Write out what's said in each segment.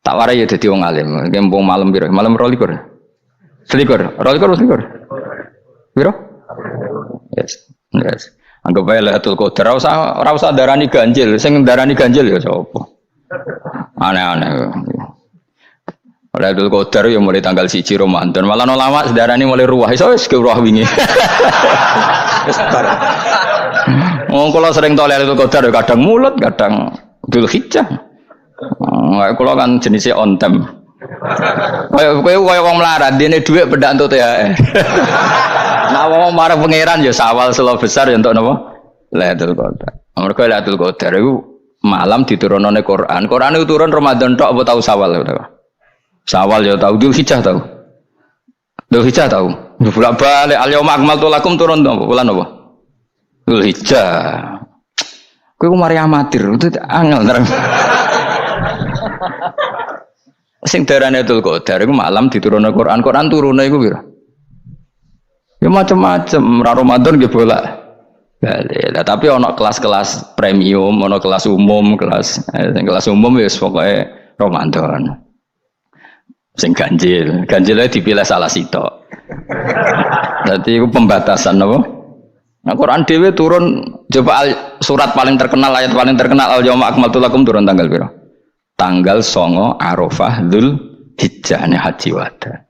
Tak warai ya dadi wong alim. Kempung malam piro? Malam 22. Selikur. 22 selikur. Piro? Yes. Yes. Anggap ae Lailatul Qadar ora usah darani ganjil. Sing darani ganjil ya sapa? Aneh-aneh. Lailatul Qadar ya mulai tanggal 1 Ramadan. Malah ulama sedarani mulai ruwah. Iso wis ke ruwah wingi. Wis bar. Wong kula sering tol Lailatul Qadar ya kadang mulut, kadang Dzulhijjah. Kalau kan jenisnya on time. Kayak wong melarat, dia ini duit bedak untuk THR. Nah, wong marah pangeran ya sawal selo besar ya untuk apa? Lailatul Qadar. Mereka Lailatul Qadar itu malam diturunane Quran. Quran itu turun Ramadan tok apa tahu sawal ya tahu? Sawal ya tahu, Dzulhijjah tahu. Dzulhijjah tahu. Bolak-balik al-yauma akmaltu lakum turun to bulan apa? Dzulhijjah. Kowe mari amatir, itu angel terang. Sing darane Lailatul Qadar iku malam diturunne Quran. Quran turune iku piro? Ya macam-macam, ra Ramadan nggih bolak. Lah tapi ana kelas-kelas premium, ana kelas umum, kelas umum ya pokoke Ramadan. Sing ganjil, ganjilnya dipilih salah sitok. Dadi iku pembatasan apa? Nah, Quran dhewe turun coba surat paling terkenal, ayat paling terkenal al-yauma akmaltu lakum turun tanggal piro? Tanggal 9 Arafah Dzulhijjah haji wada.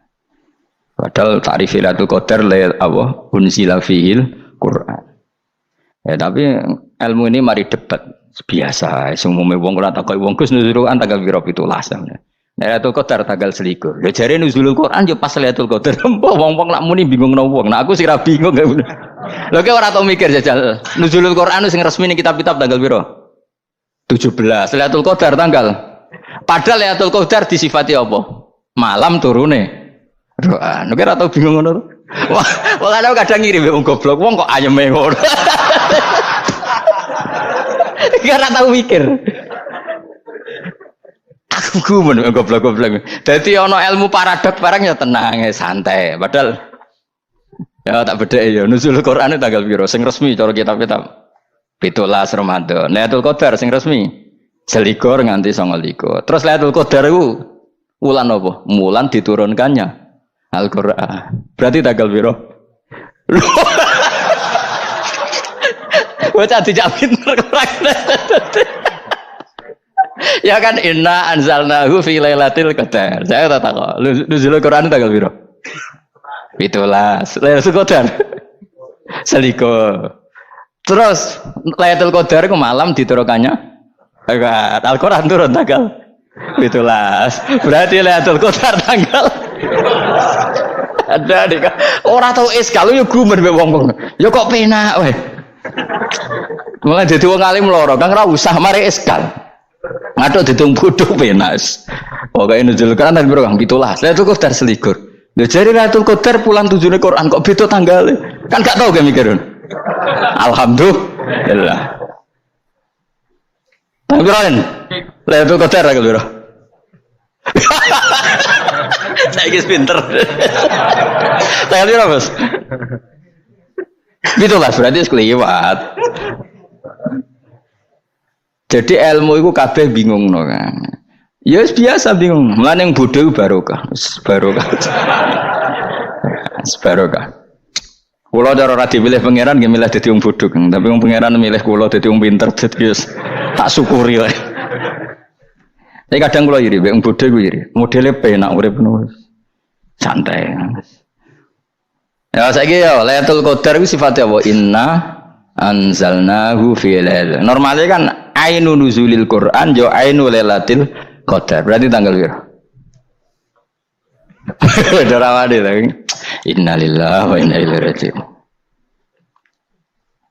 Padahal ta'rif Lailatul Qadar Allah unzila fihil Quran. Ya tapi ilmu ini mari debat biasa. Semume wong ora takoki wong Gus nuzul Quran tanggal piro 17. Lailatul Qadar tanggal 21. Ya jare nuzulul Quran yo pas Lailatul Qadar. Wong-wong lak muni bingung nang wong. Nah aku sih ra bingung. Lho kowe ora tau mikir jajal. Nuzulul Quran sing resmi ning kitab-kitab tanggal piro? 17. Lailatul Qadar tanggal. Padahal Lailatul Qadar disifati apa? Malam turune. Quran. Kowe ora tau bingung ngono. Wong ana kadang ngirim wong goblok, wong kok ayeme ngono. Ora tau mikir. Aku gumun goblok-goblok. Dadi ana ilmu paradok barang ya tenang, santai. Padahal ya tak bedhek ya nuzul Quran tanggal piro sing resmi cara kitab-kitab 17 Ramadan. Lailatul Qadar sing resmi 21 nganti 29. Terus Lailatul Qadar iku wulan apa? Wulan diturunkannya Al-Qur'an. Berarti tanggal piro? Bocah dijak pinter kurang. Ya kan inna anzalnahu fi lailatul qadar. Saya tak tahu. Nuzul Quran tanggal piro? 17. Lailatul Qadar. Seliko. Terus Lailatul Qadar itu malam diturunkannya Al-Quran turun tanggal 17. Berarti Lailatul Qadar tanggal ada dik. Ora tau iskal yo gumen mbek wong-wong. Ya kok penak weh. Mulai dadi wong alim loro, Kang ora usah mari iskal. Ngathuk ditung bodho penak. Pokoke nuzul Quran tanggal piro Kang? 17. Lailatul Qadar selikur. Lha jare Lailatul Qadar pulang tujune Quran kok beda tanggale. Kan gak tau ge mikir. Alhamdulillah. Tanggalan. Lailatul Qadar tanggal piro? Saiki pinter. Tanggal piro, Bos? 17 berarti sekliwat. Jadi ilmu itu kabeh bingung no kan. Ya biasa bingung. Mulane yang bodoh barokah. Barokah. Barokah. Kula cara ora dipilih pangeran nggih milih dadi wong bodoh, tapi wong pangeran milih kula dadi wong pinter dadi tak syukuri wae. Tapi kadang kula iri, wong bodoh ku iri. Modele penak urip ngono. Santai. Ya saiki ya Lailatul Qadar iku sifatnya apa? Inna anzalnahu fi lailatul. Normalnya kan ainu nuzulil Quran jo ainu Lailatul Qadar. Berarti tanggal piro? Darawade lagi. Innalillahi wa inna ilaihi raji'un.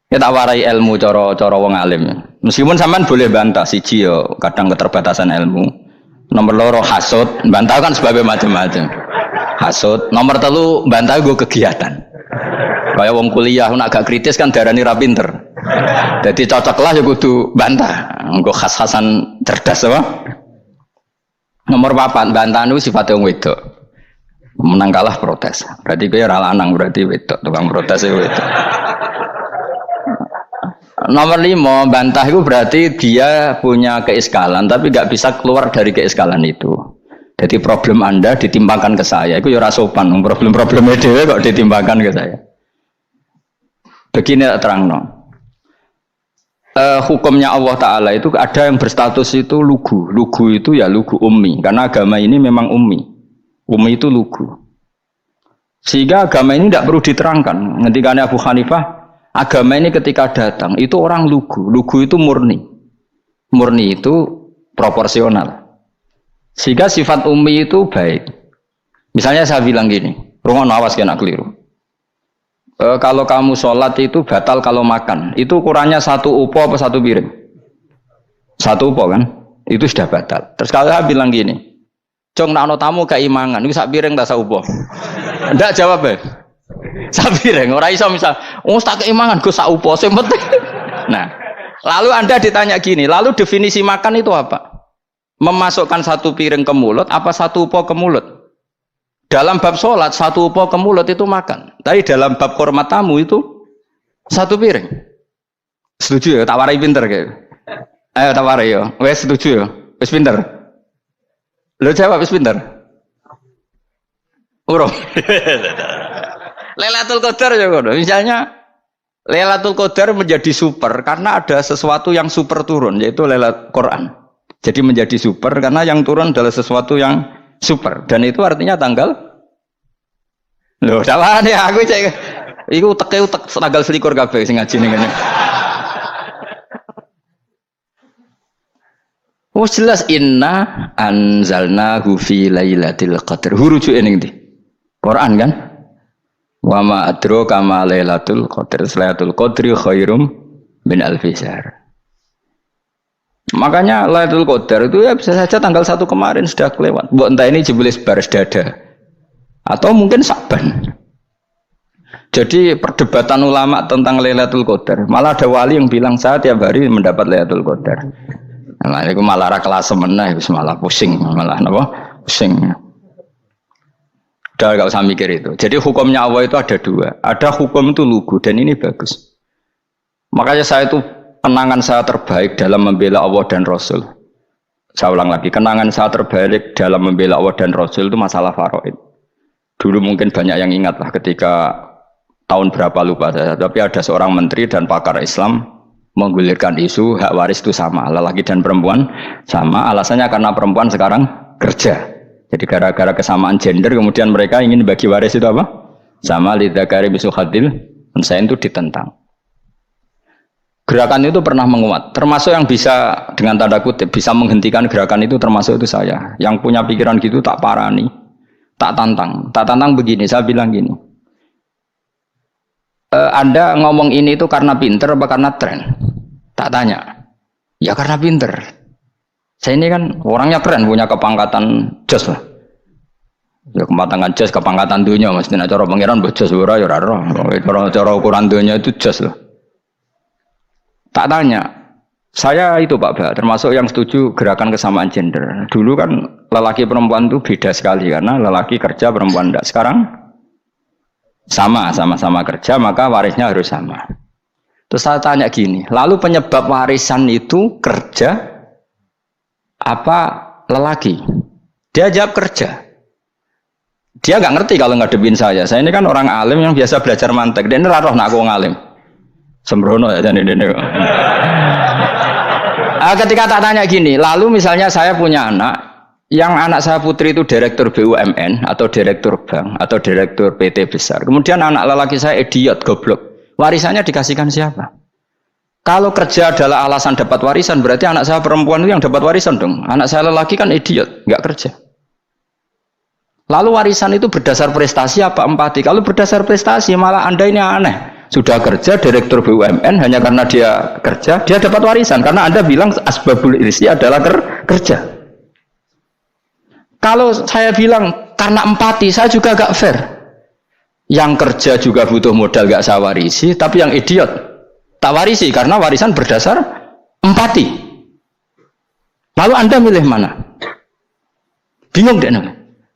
Ya tak warai ilmu cara wong alim. Meskipun sampean boleh bantah siji ya kadang keterbatasan ilmu. Nomor loro hasud, bantah kan sebab macam-macam. Hasud, nomor 3 bantah gue kegiatan. Kayak wong kuliah nak agak kritis kan darani ra pinter. Jadi cocoklah ya kudu bantah. Engko khas-khasan cerdas apa? Nomor 4 bantah niku sifate wong wedok. Menang kalah protes. Berarti kowe ora lanang berarti wedok, tukang protes wedok. Nomor 5 bantah itu berarti dia punya keiskalan tapi nggak bisa keluar dari keiskalan itu. Jadi problem Anda ditimbangkan ke saya, itu ya ora sopan. Problem-problemnya dhewe kok ditimbangkan ke saya. Begini terangno. Hukumnya Allah Ta'ala itu ada yang berstatus itu lugu. Lugu itu ya lugu ummi. Karena agama ini memang ummi. Ummi itu lugu. Sehingga agama ini tidak perlu diterangkan. Ngendikane Abu Hanifah, agama ini ketika datang, itu orang lugu. Lugu itu murni. Murni itu proporsional. Sehingga sifat ummi itu baik. Misalnya saya bilang gini, rungono awas kena keliru. Kalau kamu sholat itu batal kalau makan. Itu ukurannya 1 upo apa 1 piring? 1 upo kan? Itu sudah batal. Terus kalau saya bilang gini, Cong, nak tamu keimangan, itu 1 piring tak 1 upo. Enggak jawab ya? 1 piring. Orang iso misal, tak keimangan, gue 1 upo. Nah, lalu Anda ditanya gini, lalu definisi makan itu apa? Memasukkan 1 piring ke mulut, apa 1 upo ke mulut? Dalam bab sholat, 1 upo ke mulut itu makan. Tapi dalam bab hormat tamu itu 1 piring. Setuju ya? Tak warai pinter kayak. Ayo tak warai ya. Wes setuju ya? Wes pinter. Lo jawab wes pinter. Urung. Lailatul Qadar ya kok. Misalnya Lailatul Qadar menjadi super karena ada sesuatu yang super turun, yaitu Lailatul Quran. Jadi menjadi super karena yang turun adalah sesuatu yang super, dan itu artinya tanggal loh, salah nih aku cek iku utek tanggal 21 kabeh sing ngaji ning ngene. Wes jelas inna anzalnahu fi lailatul qadar. Rujuke ning ndi? Quran kan? Wa ma adraka ma lailatul qadar. Lailatul qadri khairum min alfi syahr. Makanya Lailatul Qadar itu ya bisa saja tanggal 1 kemarin sudah kelewat. Mbok entah ini jebelis baris dada atau mungkin Saban. Jadi perdebatan ulama tentang Lailatul Qadar, malah ada wali yang bilang saya tiap hari mendapat Lailatul Qadar. Nah, itu malah ra kelas meneh, malah pusing, malah napa? Pusing. Udah enggak usah mikir itu. Jadi hukumnya Allah itu ada 2. Ada hukum itu lugu dan ini bagus. Makanya saya itu kenangan saya terbaik dalam membela Allah dan Rasul. Saya ulang lagi, kenangan saya terbaik dalam membela Allah dan Rasul itu masalah faraid. Dulu mungkin banyak yang ingat lah ketika tahun berapa lupa saya, tapi ada seorang menteri dan pakar Islam menggulirkan isu hak waris itu sama, lelaki dan perempuan sama, alasannya karena perempuan sekarang kerja. Jadi gara-gara kesamaan gender kemudian mereka ingin bagi waris itu apa? Sama lidzakari mislu hadzil unsayain itu ditentang. Gerakan itu pernah menguat, termasuk yang bisa dengan tanda kutip bisa menghentikan gerakan itu termasuk itu saya. Yang punya pikiran gitu tak parani, tak tantang begini. Saya bilang gini, Anda ngomong ini itu karena pinter apa karena tren? Tak tanya, ya karena pinter. Saya ini kan orangnya keren, punya kepangkatan jos lah. Ya kepangkatan jos, kepangkatan dunia, mestinya cara pangeran bejos ora ya ora. Cara ukuran dunia itu jos lah. Tak tanya, saya itu Pak Ba, termasuk yang setuju gerakan kesamaan gender. Dulu kan lelaki perempuan itu beda sekali karena lelaki kerja perempuan tidak. Sekarang sama-sama kerja maka warisnya harus sama. Terus saya tanya gini, lalu penyebab warisan itu kerja apa lelaki? Dia jawab kerja. Dia nggak ngerti kalau ngadepin saya. Saya ini kan orang alim yang biasa belajar mantek. Dia ini roh nak aku ngalim. Sembrono ya jadi ini. Ketika tak tanya gini, lalu misalnya saya punya anak, yang anak saya putri itu direktur BUMN atau direktur bank atau direktur PT besar. Kemudian anak lelaki saya idiot, goblok. Warisannya dikasihkan siapa? Kalau kerja adalah alasan dapat warisan, berarti anak saya perempuan itu yang dapat warisan dong. Anak saya lelaki kan idiot, nggak kerja. Lalu warisan itu berdasar prestasi apa empati? Kalau berdasar prestasi malah Anda ini aneh. Sudah kerja direktur BUMN hanya karena dia kerja, dia dapat warisan karena Anda bilang asbabul irsi adalah kerja. Kalau saya bilang karena empati, saya juga gak fair. Yang kerja juga butuh modal gak saya warisi, tapi yang idiot tak warisi karena warisan berdasar empati. Lalu Anda milih mana? Bingung deh.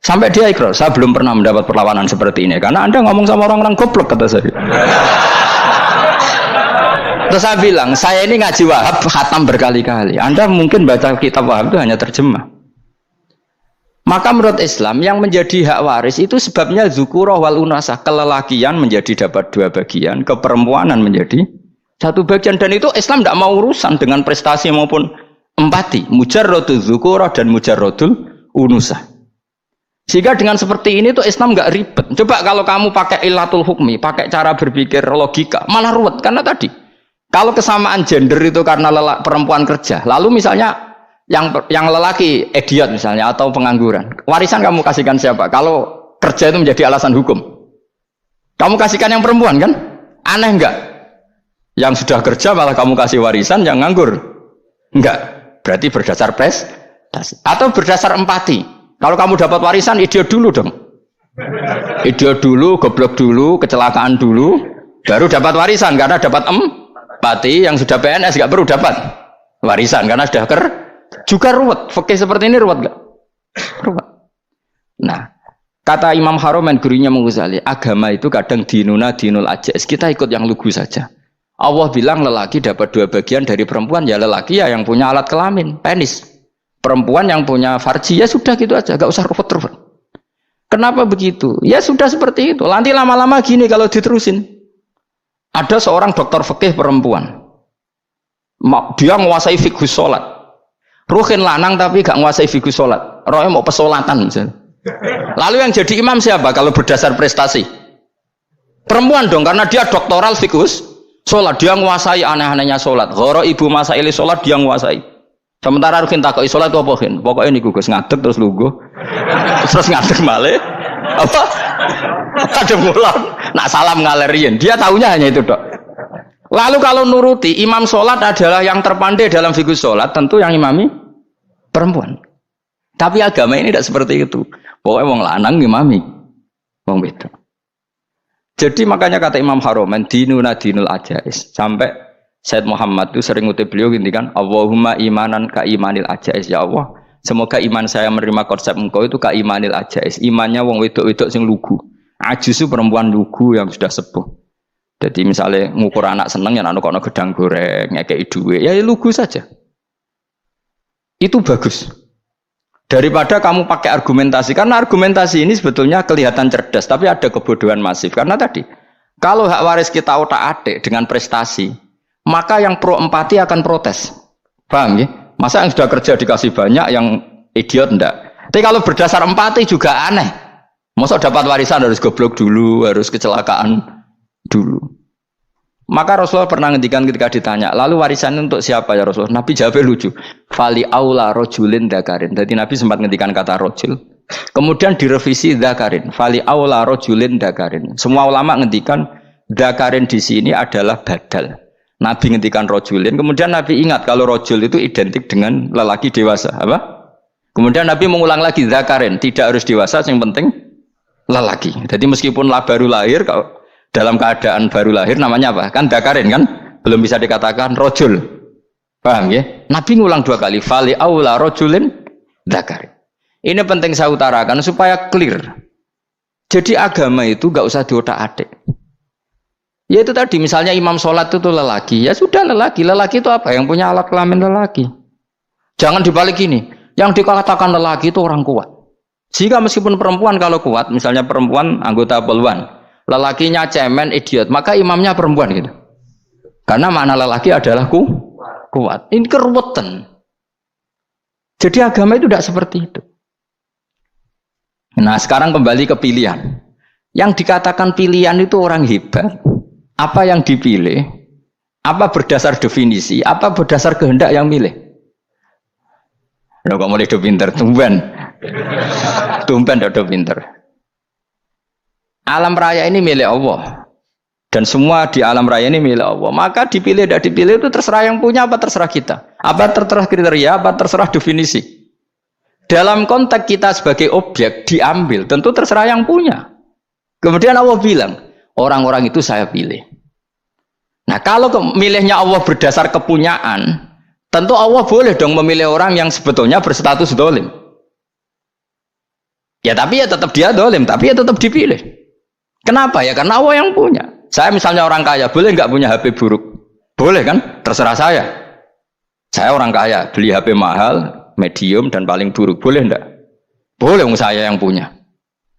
Sampai dia ikrar, saya belum pernah mendapat perlawanan seperti ini karena Anda ngomong sama orang-orang goblok kata saya. Terus saya bilang, saya ini ngaji Wahab khatam berkali-kali. Anda mungkin baca kitab Wahab itu hanya terjemah. Maka menurut Islam yang menjadi hak waris itu sebabnya zukurah wal unasah, kelelakian menjadi dapat 2 bagian, keperempuanan menjadi 1 bagian, dan itu Islam tidak mau urusan dengan prestasi maupun empati, mujarrodul zukurah dan mujarrodul unusah. Sehingga dengan seperti ini tuh Islam nggak ribet. Coba kalau kamu pakai ilatul hukmi, pakai cara berpikir logika, malah ruwet. Karena tadi, kalau kesamaan gender itu karena perempuan kerja, lalu misalnya yang lelaki idiot misalnya atau pengangguran, warisan kamu kasihkan siapa? Kalau kerja itu menjadi alasan hukum, kamu kasihkan yang perempuan kan? Aneh enggak? Yang sudah kerja malah kamu kasih warisan yang nganggur? Enggak. Berarti berdasar prestasi atau berdasar empati. Kalau kamu dapat warisan, idiot dulu dong. Idiot dulu, goblok dulu, kecelakaan dulu, baru dapat warisan karena dapat empati. Yang sudah PNS nggak perlu dapat warisan karena sudah juga ruwet. Fikih seperti ini ruwet nggak? Ruwet. Nah, kata Imam Haromen gurunya Ghazali, agama itu kadang dinuna dinul ajais. Kita ikut yang lugu saja. Allah bilang lelaki dapat 2 bagian dari perempuan, ya lelaki ya yang punya alat kelamin, penis. Perempuan yang punya farji, ya sudah gitu aja, gak usah ruwet-ruwet. Kenapa begitu? Ya sudah seperti itu. Nanti lama-lama gini kalau diterusin. Ada seorang dokter fikih perempuan. Dia menguasai fikih sholat. Ruhin lanang tapi gak menguasai fikih sholat. Rohnya mau pesolatan misalnya. Lalu yang jadi imam siapa kalau berdasar prestasi? Perempuan dong, karena dia doktoral fikih sholat. Dia menguasai aneh-anehnya sholat. Goro ibu masaili sholat dia menguasai. Sementara Rukin takoi sholat itu apa Rukin? Pokoknya ini Gus ngadeg terus lugu, terus ngadeg malih, apa? Ada mulan, nak salam ngalerin. Dia tahunya hanya itu dok. Lalu kalau nuruti imam sholat adalah yang terpandai dalam fikih sholat, tentu yang imami perempuan. Tapi agama ini tidak seperti itu. Pokoknya wong lanang imami, wong beda. Jadi makanya kata Imam Haromen dinuna dinul ajais, sampai Said Muhammad itu sering ngutip beliau gini kan, Allahumma imanan ka imanil ajais, ya Allah semoga iman saya menerima konsep engkau itu ka imanil ajais, imannya wong wedok-wedok sing lugu, ajusu perempuan lugu yang sudah sepuh. Jadi misalnya ngukur anak seneng ya anak kono gedang goreng ngekei duwe, ya lugu saja. Itu bagus daripada kamu pakai argumentasi, karena argumentasi ini sebetulnya kelihatan cerdas tapi ada kebodohan masif. Karena tadi kalau hak waris kita otak-atik dengan prestasi, maka yang pro empati akan protes. Paham ya? Masa yang sudah kerja dikasih banyak, yang idiot enggak? Tapi kalau berdasar empati juga aneh. Masa dapat warisan harus goblok dulu, harus kecelakaan dulu. Maka Rasulullah pernah ngendikan ketika ditanya, lalu warisan untuk siapa ya Rasulullah? Nabi jawabnya lucu. Fali aula rojulin dakarin. Jadi Nabi sempat ngendikan kata rojul. Kemudian direvisi dakarin. Fali aula rojulin dakarin. Semua ulama ngendikan dakarin di sini adalah badal. Nabi ngendikan rojulin, kemudian Nabi ingat kalau rojul itu identik dengan lelaki dewasa, apa? Kemudian Nabi mengulang lagi zakarin, tidak harus dewasa, yang penting lelaki. Jadi meskipun baru lahir, kalau dalam keadaan baru lahir namanya apa? Kan zakarin kan? Belum bisa dikatakan rojul. Paham ya? Nabi ngulang 2 kali, fali aula rojulin zakarin. Ini penting saya utarakan supaya clear. Jadi agama itu gak usah diotak-atik. Ya itu tadi misalnya imam sholat itu lelaki, ya sudah lelaki. Lelaki itu apa? Yang punya alat kelamin lelaki. Jangan dibalik ini. Yang dikatakan lelaki itu orang kuat. Sehingga meskipun perempuan kalau kuat, misalnya perempuan anggota polwan, lelakinya cemen, idiot, maka imamnya perempuan gitu. Karena makna lelaki adalah kuat. Ini keruwetan. Jadi agama itu tidak seperti itu. Nah sekarang kembali ke pilihan. Yang dikatakan pilihan itu orang hebat. Apa yang dipilih, apa berdasar definisi, apa berdasar kehendak yang milih. Loh kok mulai do pinter, tumben do pinter. Alam raya ini milik Allah, dan semua di alam raya ini milik Allah. Maka dipilih tidak dipilih itu terserah yang punya, apa terserah kita, apa terserah kriteria, apa terserah definisi. Dalam konteks kita sebagai objek diambil, tentu terserah yang punya. Kemudian Allah bilang, orang-orang itu saya pilih. Nah kalau milihnya Allah berdasar kepunyaan, tentu Allah boleh dong memilih orang yang sebetulnya berstatus dolim. Ya tapi ya tetap dia dolim, tapi ya tetap dipilih. Kenapa ya? Karena Allah yang punya. Saya misalnya orang kaya, boleh nggak punya HP buruk? Boleh kan? Terserah saya. Saya orang kaya, beli HP mahal, medium dan paling buruk. Boleh nggak? Boleh saya yang punya.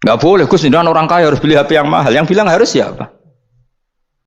Nggak boleh Gus, dengan orang kaya harus beli HP yang mahal. Yang bilang harus siapa?